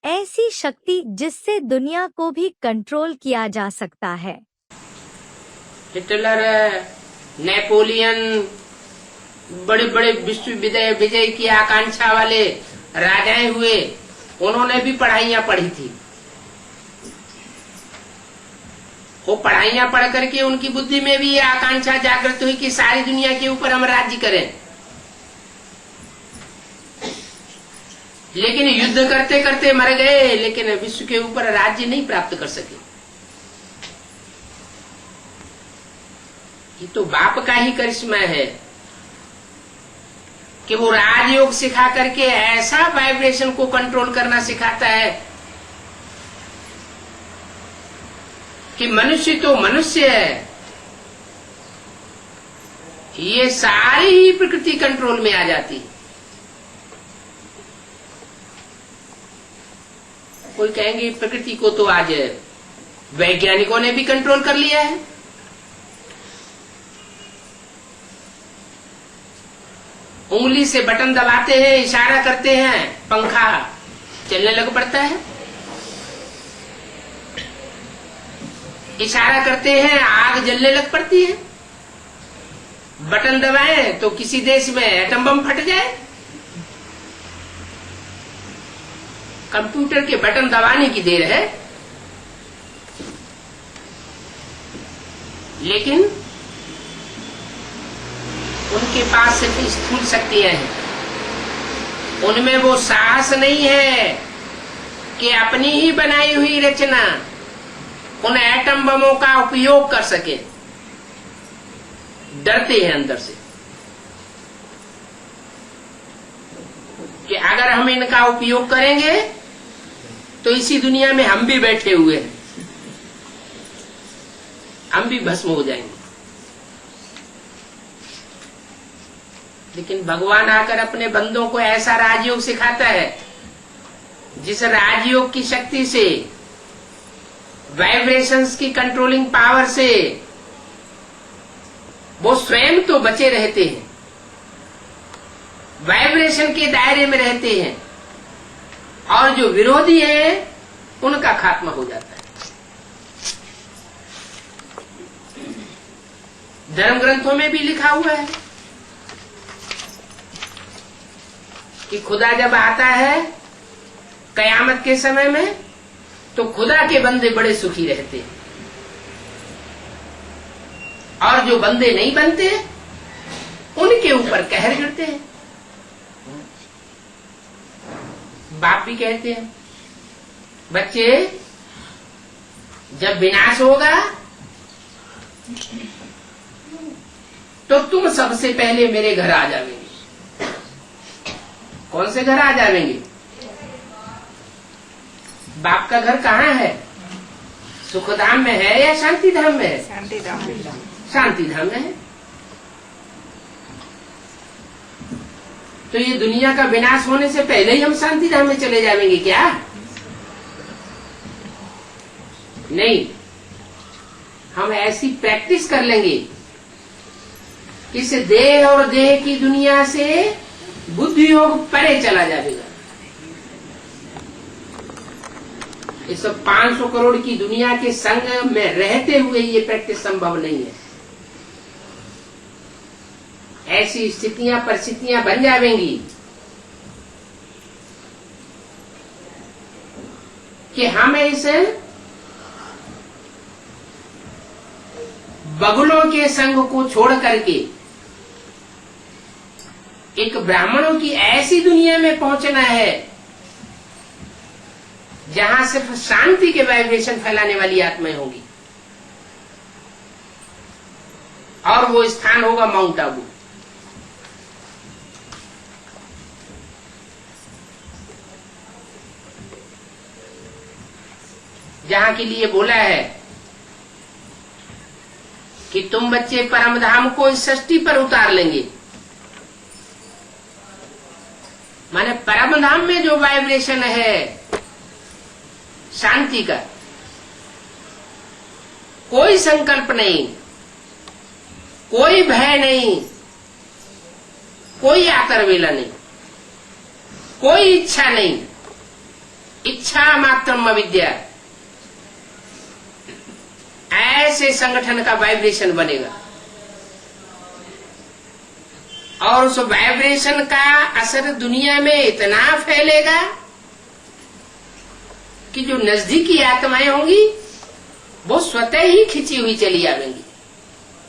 ऐसी शक्ति जिससे दुनिया को भी कंट्रोल किया जा सकता है। हिटलर, नेपोलियन, बड़े बड़े विश्व विजय की आकांक्षा वाले राजाएं हुए, उन्होंने भी पढ़ाइयां पढ़ी थी। वो पढ़ाइयां पढ़ करके उनकी बुद्धि में भी ये आकांक्षा जागृत हुई कि सारी दुनिया के ऊपर हम राज्य करें। लेकिन युद्ध करते करते मर गए, लेकिन विश्व के ऊपर राज्य नहीं प्राप्त कर सके। ये तो बाप का ही करिश्मा है कि वो राजयोग सिखा करके ऐसा वाइब्रेशन को कंट्रोल करना सिखाता है कि मनुष्य तो मनुष्य है, ये सारी ही प्रकृति कंट्रोल में आ जाती है। कोई कहेंगे प्रकृति को तो आज वैज्ञानिकों ने भी कंट्रोल कर लिया है। उंगली से बटन दबाते हैं, इशारा करते हैं, पंखा चलने लग पड़ता है। इशारा करते हैं, आग जलने लग पड़ती है। बटन दबाएं तो किसी देश में एटम बम फट जाए। कंप्यूटर के बटन दबाने की देर है, लेकिन उनके पास सिर्फ स्थूल शक्तियां हैं। उनमें वो साहस नहीं है कि अपनी ही बनाई हुई रचना उन एटम बमों का उपयोग कर सके। डरते हैं अंदर से कि अगर हम इनका उपयोग करेंगे तो इसी दुनिया में हम भी बैठे हुए हैं, हम भी भस्म हो जाएंगे। लेकिन भगवान आकर अपने बंदों को ऐसा राजयोग सिखाता है जिस राजयोग की शक्ति से, वाइब्रेशंस की कंट्रोलिंग पावर से वो स्वयं तो बचे रहते हैं, वाइब्रेशन के दायरे में रहते हैं, और जो विरोधी है उनका खात्मा हो जाता है। धर्म ग्रंथों में भी लिखा हुआ है कि खुदा जब आता है कयामत के समय में तो खुदा के बंदे बड़े सुखी रहते हैं, और जो बंदे नहीं बनते उनके ऊपर कहर गिरते हैं। बाप भी कहते हैं, बच्चे जब विनाश होगा तो तुम सबसे पहले मेरे घर आ जाओगे। कौन से घर आ जाएंगे? बाप का घर कहाँ है? सुखधाम में है या शांति धाम में है? शांति धाम में है। तो ये दुनिया का विनाश होने से पहले ही हम शांति धाम में चले जाएंगे क्या? नहीं, हम ऐसी प्रैक्टिस कर लेंगे इस देह और देह की दुनिया से बुद्धि योग परे चला जाएगा। इस 500 करोड़ की दुनिया के संग में रहते हुए ये प्रैक्टिस संभव नहीं है। ऐसी स्थितियां परिस्थितियां बन जाएंगी कि हम इस बगुलों के संग को छोड़ करके एक ब्राह्मणों की ऐसी दुनिया में पहुंचना है जहां सिर्फ शांति के वाइब्रेशन फैलाने वाली आत्माएं होंगी, और वो स्थान होगा माउंट आबू। जहां के लिए बोला है कि तुम बच्चे परम धाम को इस सृष्टि पर उतार लेंगे। माने परम धाम में जो वाइब्रेशन है शांति का, कोई संकल्प नहीं, कोई भय नहीं, कोई आतरवेला नहीं, कोई इच्छा नहीं। इच्छा ब्रह्म विद्या, ऐसे संगठन का वाइब्रेशन बनेगा। और उस वाइब्रेशन का असर दुनिया में इतना फैलेगा कि जो नजदीकी आत्माएं होंगी वो स्वतः ही खिंची हुई चली आवेंगी।